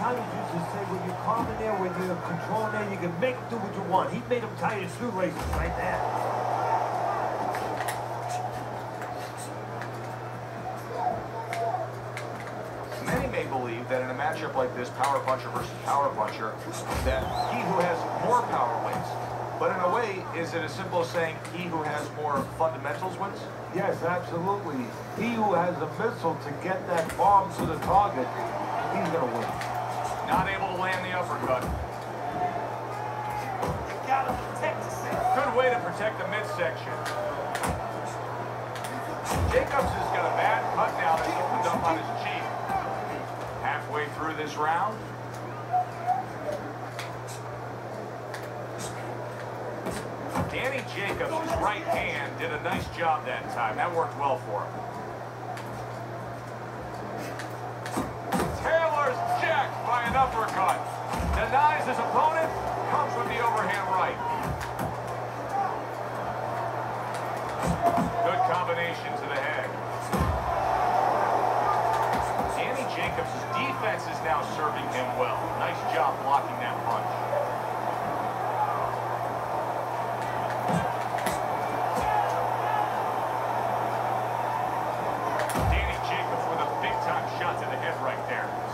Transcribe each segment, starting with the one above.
Italians used to say, when you're calm in there, when you're controlling there, you can make them do what you want. He made them tie his shoelaces right there. Many may believe that in a matchup like this, power puncher versus power puncher, that he who has more power wins. But in a way, is it as simple as saying he who has more fundamentals wins? Yes, absolutely. He who has a missile to get that bomb to the target, he's going to win. Not able to land the uppercut. Good way to protect the midsection. Jacobs has got a bad cut now that's opened up on his cheek. Halfway through this round. Danny Jacobs' right hand did a nice job that time. That worked well for him. Taylor's jacked by an uppercut. Denies his opponent, comes with the overhand right. Good combination to the head. Danny Jacobs' defense is now serving him well. Nice job blocking that punch.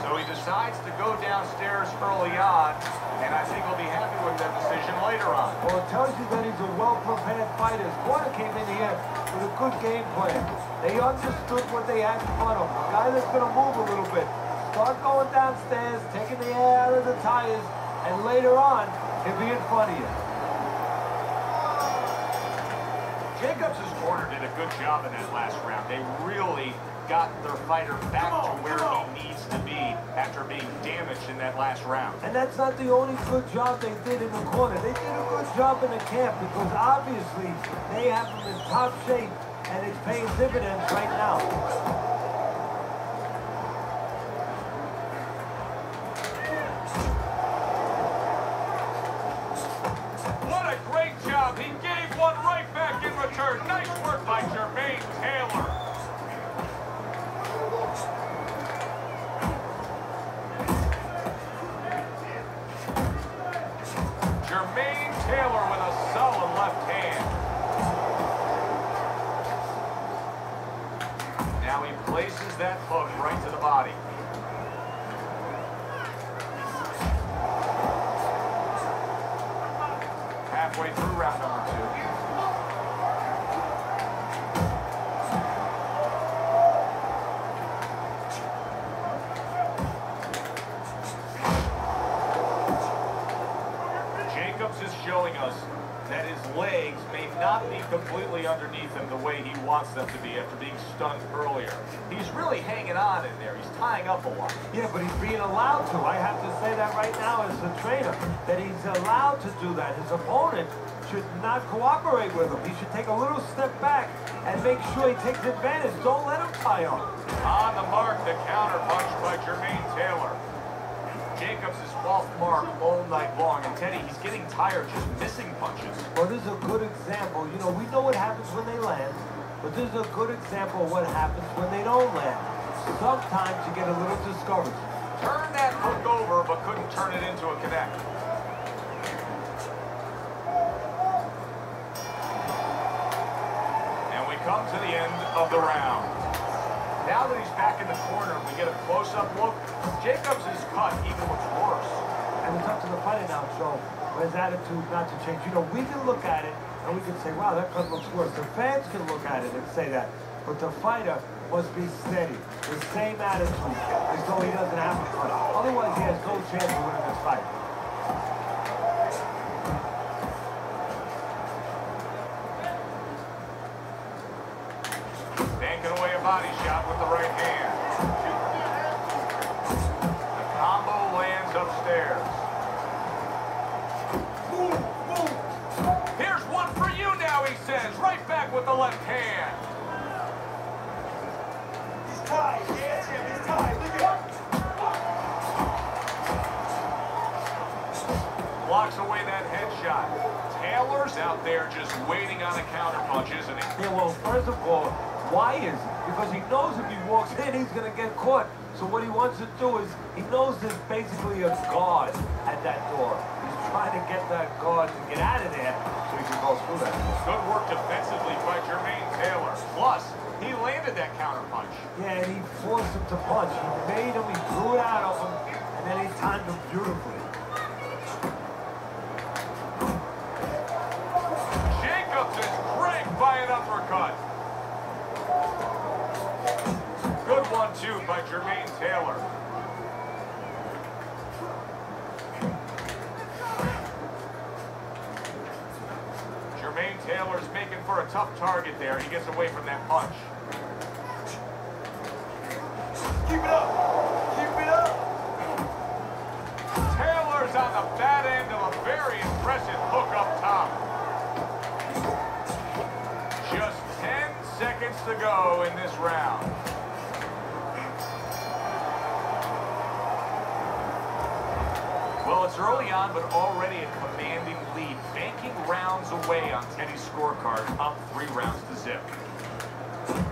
So he decides to go downstairs early on, and I think he'll be happy with that decision later on. Well, it tells you that he's a well-prepared fighter. His corner came in here with a good game plan. They understood what they had in front of him. A guy that's going to move a little bit. Start going downstairs, taking the air out of the tires, and later on, he'll be in front of you. Jacobs' corner did a good job in that last round. They really got their fighter back to where he needs to be after being damaged in that last round. And that's not the only good job they did in the corner. They did a good job in the camp because obviously they have him in top shape and it's paying dividends right now. What a great job. He gave one right back in return. Nice work by Jermaine Taylor. Jermaine Taylor with a solid left hand. Now he places that hook right to the body. Halfway through round number 2. Is showing us that his legs may not be completely underneath him the way he wants them to be after being stunned earlier. He's really hanging on in there. He's tying up a lot. Yeah, but he's being allowed to. I have to say that right now as a trainer, that he's allowed to do that. His opponent should not cooperate with him. He should take a little step back and make sure he takes advantage. Don't let him tie on. On the mark, the counter punch by Jermaine Taylor. Jacobs is off mark all night long, and Teddy, he's getting tired just missing punches. Well, this is a good example. You know, we know what happens when they land, but this is a good example of what happens when they don't land. Sometimes you get a little discouraged. Turn that hook over, but couldn't turn it into a connect. And we come to the end of the round. Now that he's back in the corner, we get a close-up look. Jacobs' cut even looks worse. And it's up to the fighter now, so his attitude not to change. You know, we can look at it and we can say, wow, that cut looks worse. The fans can look at it and say that. But the fighter must be steady. The same attitude as though he doesn't have a cut. Otherwise, he has no chance of winning this fight. Banking away a body shot with the right hand. The combo lands upstairs. Here's one for you now, he says. Right back with the left hand. He's tied. Yeah, Jim, he's tied. Look at him. Blocks away that headshot. Taylor's out there just waiting on a counter punch, isn't he? Yeah, well, first of all, why is it? Because he knows if he walks in, he's going to get caught. So what he wants to do is, he knows there's basically a guard at that door. He's trying to get that guard to get out of there so he can go through that door. Good work defensively by Jermaine Taylor. Plus, he landed that counter punch. Yeah, and he forced him to punch. He made him, he threw it out of him, and then he timed him beautifully. Jacobs is cranked by an uppercut. Good 1-2 by Jermaine Taylor. Jermaine Taylor's making for a tough target there. He gets away from that punch. Keep it up. Keep it up. Taylor's on the bad end of a very impressive hook up top. Just 10 seconds to go in this round. Well, it's early on, but already a commanding lead. Banking rounds away on Teddy's scorecard, up 3 rounds to zip.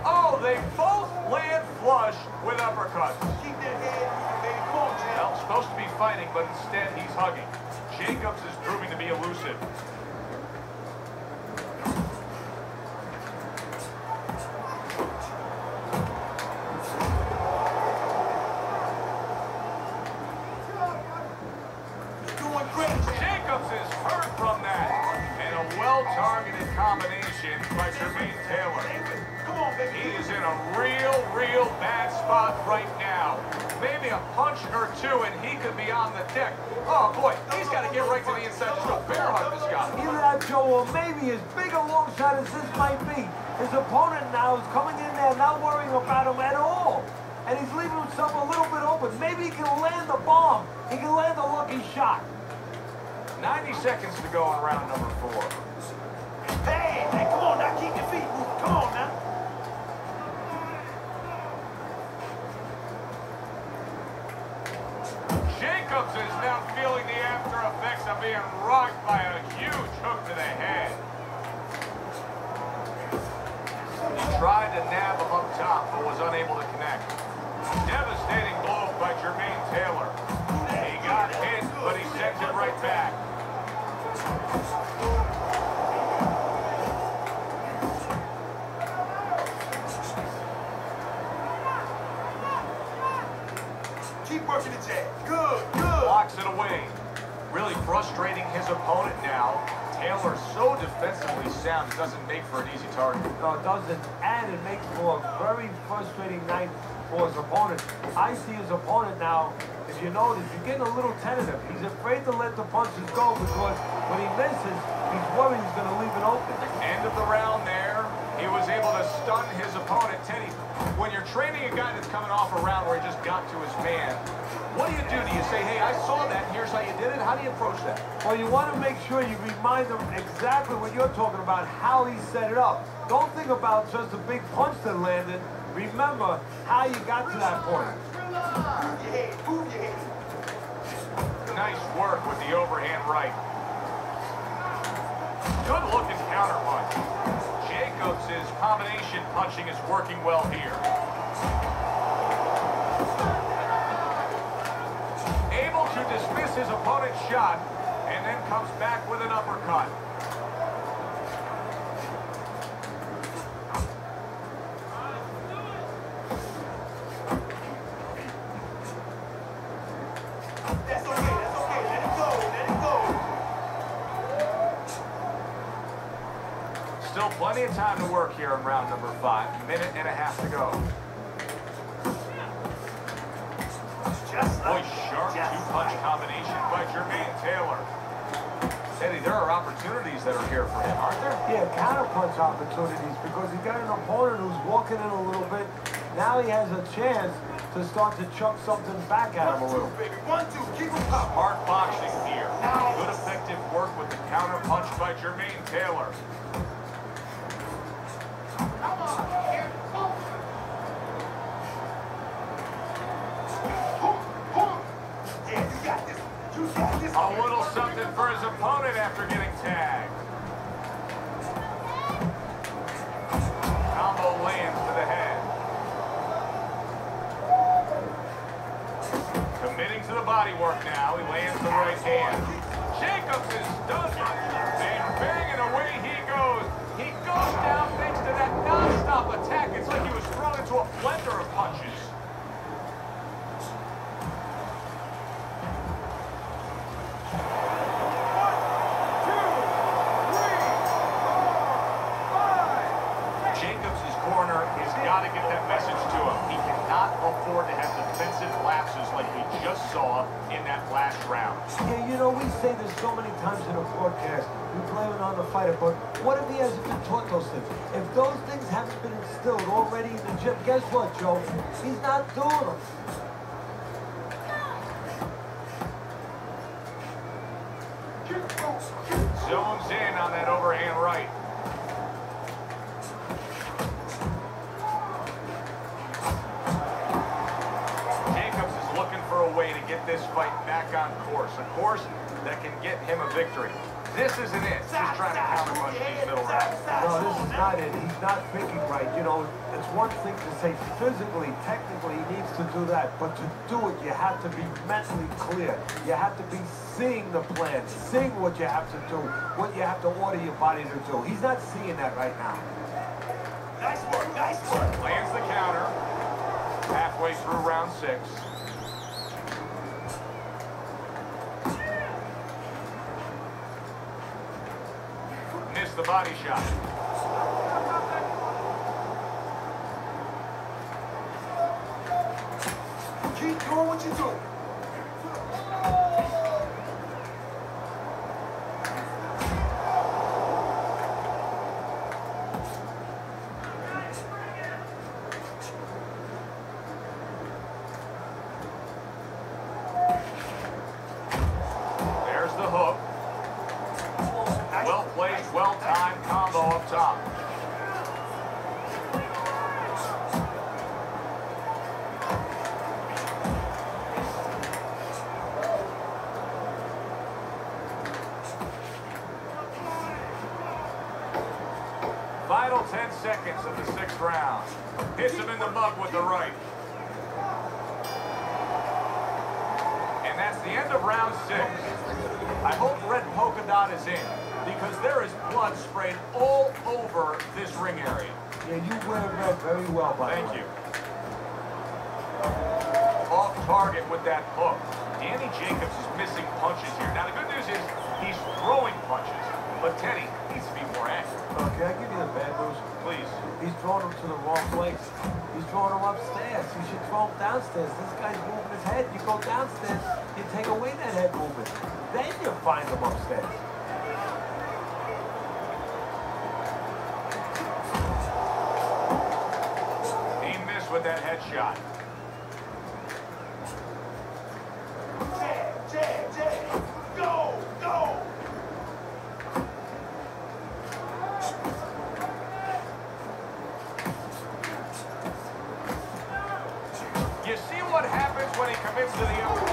Oh, they both land flush with uppercuts. Keep that head. Baby, come on, Jay. Well, supposed to be fighting, but instead he's hugging. Jacobs is proving to be elusive. Doing great, Jay. Jacobs is hurt from that. And a well-targeted combination by Jermaine Taylor. Come on, baby. He is in a real bad spot right now. Maybe a punch or two and he could be on the deck. Oh boy, he's got to get right to the inside. Just go bear hug this guy. Either that, Joe, or maybe as big a long shot as this might be, his opponent now is coming in there not worrying about him at all. And he's leaving himself a little bit open. Maybe he can land the bomb. He can land a lucky shot. 90 seconds to go in round number 4. Hey, come on now. Keep your feet moving. Come on now. Jacobs is now feeling the after effects of being rocked by a huge hook to the head. He tried to nab him up top, but was unable to connect. Devastating blow by Jermaine Taylor. He got hit, but he sends it right back. Keep working the jab. Good. Blocks it away. Really frustrating his opponent now. Taylor so defensively sound, it doesn't make for an easy target. No, it doesn't. And it makes for a very frustrating night for his opponent. I see his opponent now, if you notice, he's getting a little tentative. He's afraid to let the punches go because when he misses, he's worried he's going to leave it open. End of the round there. He was able to stun his opponent. Teddy, when you're training a guy that's coming off a round where he just got to his man, what do? Do you say, hey, I saw that, and here's how you did it? How do you approach that? Well, you want to make sure you remind him exactly what you're talking about, how he set it up. Don't think about just a big punch that landed. Remember how you got to that point. Move your head. Nice work with the overhand right. Good looking counter punch. Jacobs' combination punching is working well here. Able to dismiss his opponent's shot and then comes back with an uppercut. That's okay. Let it go. Still plenty of time to work here in round number 5. Minute and a half to go. Boy, sharp two-punch combination by Jermaine Taylor. Eddie, there are opportunities that are here for him, aren't there? Yeah, counter-punch opportunities because he got an opponent who's walking in a little bit. Now he has a chance to start to chuck something back at him a little. 1, 2, baby. 1, 2. Keep him up. Smart boxing here. Good effective work with the counter punch by Jermaine Taylor. Yeah, you got this. You got this. A little something for his opponent after getting tagged. Combo lands to the head. into the body work now. He lands the right hand. Jacobs is done. And banging away he goes. He goes down thanks to that non-stop attack. It's like he was thrown into a blender of punches. Jacobs' corner has got to get that message to him. He cannot afford to have defensive lapses like we just saw in that last round. Yeah, you know, we say this so many times in a broadcast. We blame it on the fighter, but what if he hasn't been taught those things? If those things haven't been instilled already in the gym, guess what, Joe? He's not doing them. Zones in on that overhand right. Jacobs is looking for a way to get this fight back on course. A course that can get him a victory. This isn't it. He's trying to counterpunch these middle rounds. No, this is not it. He's not thinking right. You know, it's one thing to say physically, technically, he needs to do that. But to do it, you have to be mentally clear. You have to be seeing the plan, seeing what you have to do, what you have to order your body to do. He's not seeing that right now. Nice work, nice work. Lands the counter. Halfway through round 6. Missed the body shot. Keep doing what you do. There's the hook. Well played, well-timed combo up top. Final 10 seconds of the 6th round. Hits him in the mug with the right. And that's the end of round 6. I hope red polka dot is in, because there is blood sprayed all over this ring area. Yeah, you wear red very well, by the way. Thank you. Off target with that hook. Danny Jacobs is missing punches here. Now, the good news is he's throwing punches, but Teddy needs to be more accurate. Can I give you the bad news? Please. He's throwing them to the wrong place. He's throwing them upstairs. You should throw them downstairs. This guy's moving his head. You go downstairs, you take away that head movement. Then you find them upstairs. He missed with that headshot. Jab. Go, go. You see what happens when he commits to the